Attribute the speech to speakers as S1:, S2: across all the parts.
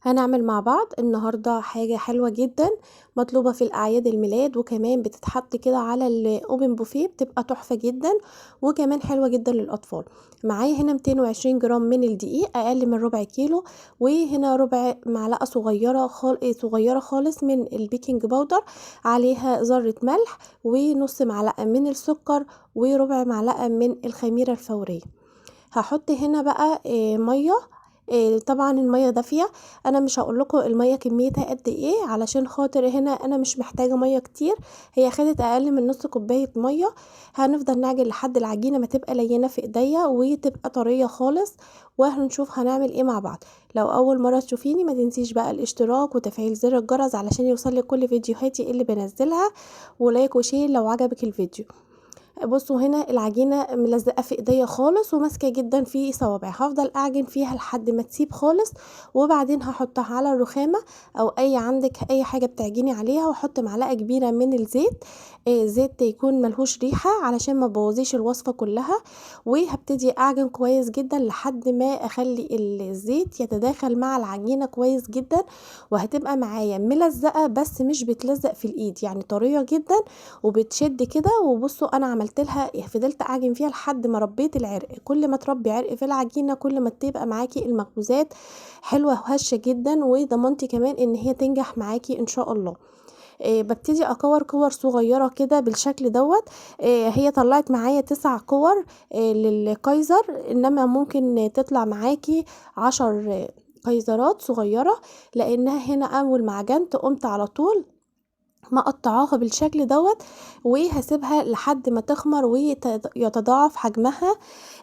S1: هنعمل مع بعض النهاردة حاجة حلوة جدا مطلوبة في الأعياد الميلاد، وكمان بتتحط كده على الأوبن بوفيه، بتبقى تحفة جدا وكمان حلوة جدا للأطفال. معايا هنا 220 جرام من الدقيق، أقل من ربع كيلو، وهنا ربع معلقة صغيرة خالص من البيكنج باودر، عليها ذرة ملح ونص معلقة من السكر وربع معلقة من الخميرة الفورية. هحط هنا بقى مية، طبعا المية دافية. انا مش هقول لكم المية كميتها قد ايه، علشان خاطر هنا انا مش محتاجة مية كتير، هي خدت اقل من نص كوباية مية. هنفضل نعجن لحد العجينة ما تبقى لينة في ايديا وتبقى طرية خالص، وهنشوف هنعمل ايه مع بعض. لو اول مرة تشوفيني ما تنسيش بقى الاشتراك وتفعيل زر الجرس علشان يوصلك كل فيديوهاتي اللي بنزلها، ولايك وشير لو عجبك الفيديو. بصوا هنا العجينة ملزقة في ايديا خالص وماسكة جدا في صوابعي، هفضل اعجن فيها لحد ما تسيب خالص، وبعدين هحطها على الرخامة او عندك اي حاجة بتعجني عليها، واحط معلقة كبيرة من الزيت. زيت يكون ملهوش ريحة علشان ما بوظيش الوصفة كلها. وهبتدي اعجن كويس جدا لحد ما اخلي الزيت يتداخل مع العجينة كويس جدا، وهتبقى معايا ملزقة بس مش بتلزق في الايد، يعني طرية جدا وبتشد كده. وبصوا انا عملت لها فضلت اعجن فيها لحد ما ربيت العرق، كل ما تربي عرق في العجينه كل ما تبقى معاكي المخبوزات حلوه وهشه جدا، وضمنتي كمان ان هي تنجح معاكي ان شاء الله. ببتدي اكور كور صغيره كده بالشكل دوت. هي طلعت معايا 9 كور للكايزر، انما ممكن تطلع معاكي 10 كايزرات صغيره، لانها هنا اول ما عجنت قمت على طول مقطعاها بالشكل دوت، وهسيبها لحد ما تخمر ويتضاعف حجمها،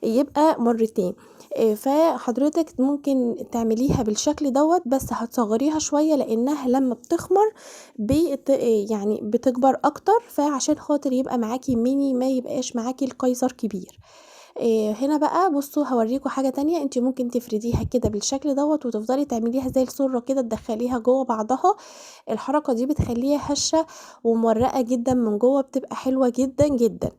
S1: يبقى مرتين. فحضرتك ممكن تعمليها بالشكل دوت، بس هتصغريها شوية لانها لما بتخمر يعني بتكبر اكتر، فعشان خاطر يبقى معاكي ميني ما يبقاش معاكي القيصر كبير. هنا بقى بصوا هوريكم حاجة تانية، انت ممكن تفرديها كده بالشكل دوت وتفضلي تعمليها زي السرة كده، تدخليها جوه بعضها. الحركة دي بتخليها هشة ومورقة جدا من جوه، بتبقى حلوة جدا جدا.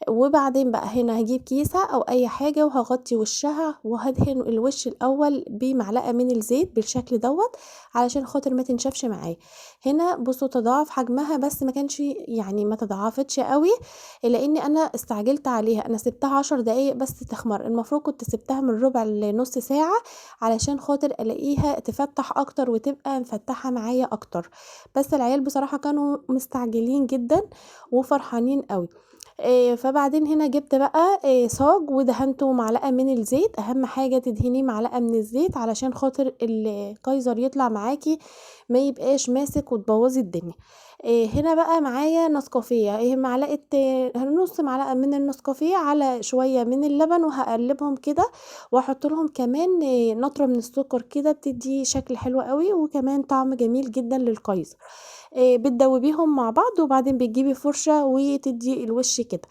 S1: وبعدين بقى هنا هجيب كيسة او اي حاجة وهغطي وشها، وهدهن الوش الاول بمعلقة من الزيت بالشكل دوت علشان خاطر ما تنشفش معايا. هنا بصوا تضاعف حجمها، بس ما كانش يعني ما تضاعفتش قوي، لاني انا استعجلت عليها، انا سبتها 10 دقايق بس تخمر، المفروض كنت سبتها من ربع لنص ساعة علشان خاطر الاقيها تفتح اكتر وتبقى مفتحة معايا اكتر. بس العيال بصراحة كانوا مستعجلين جدا وفرحانين قوي. فبعدين هنا جبت بقى صاج ودهنته معلقة من الزيت، اهم حاجة تدهنيه معلقة من الزيت علشان خاطر الكايزر يطلع معاكي ما يبقاش ماسك وتبوظي الدنيا. هنا بقى معايا نسكافيه، معلقة نص معلقة من النسكافيه على شوية من اللبن، وهقلبهم كده واحط لهم كمان نطرة من السكر كده، بتدي شكل حلو قوي وكمان طعم جميل جدا للكايزر. بتدوبيهم مع بعض، وبعدين بتجيبي فرشة وتدي الوش كده.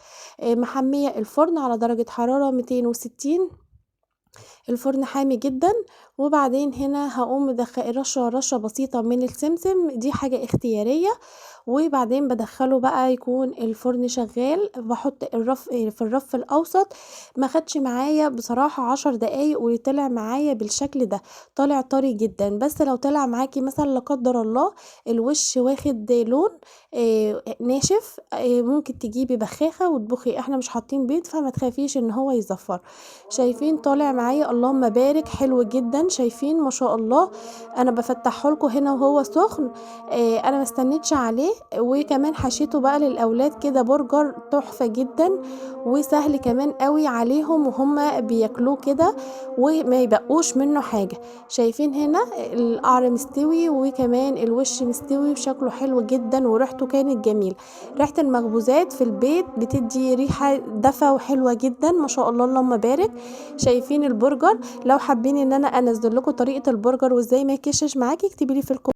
S1: محمية الفرن على درجة حرارة 260، الفرن حامي جدا. وبعدين هنا هقوم رشة بسيطة من السمسم، دي حاجة اختيارية. وبعدين بدخله بقى يكون الفرن شغال، بحط في الرف الاوسط. ما خدش معايا بصراحة 10 دقايق وطلع معايا بالشكل ده، طالع طري جدا. بس لو طلع معاكي مثلا لا قدر الله الوش واخد لون ناشف، ممكن تجيبي بخاخة وتبخي، احنا مش حاطين بيض فما تخافيش ان هو يزفر. شايفين طالع معايا اللهم بارك حلو جدا، شايفين ما شاء الله. انا بفتحه لكم هنا وهو سخن، انا ما استنيتش عليه. وكمان حشيته بقى للاولاد كده برجر تحفة جدا، وسهل كمان قوي عليهم وهم بياكلوه كده وما يبقوش منه حاجة. شايفين هنا القعر مستوي وكمان الوش مستوي وشكله حلو جدا وريحته كانت جميل. ريحة المخبوزات في البيت بتدي ريحة دفى وحلوة جدا ما شاء الله اللهم بارك. شايفين البرجر؟ لو حابين ان انا انزل لكم طريقة البرجر وازاي ما يكشش معاكي اكتبي لي في الكومنت.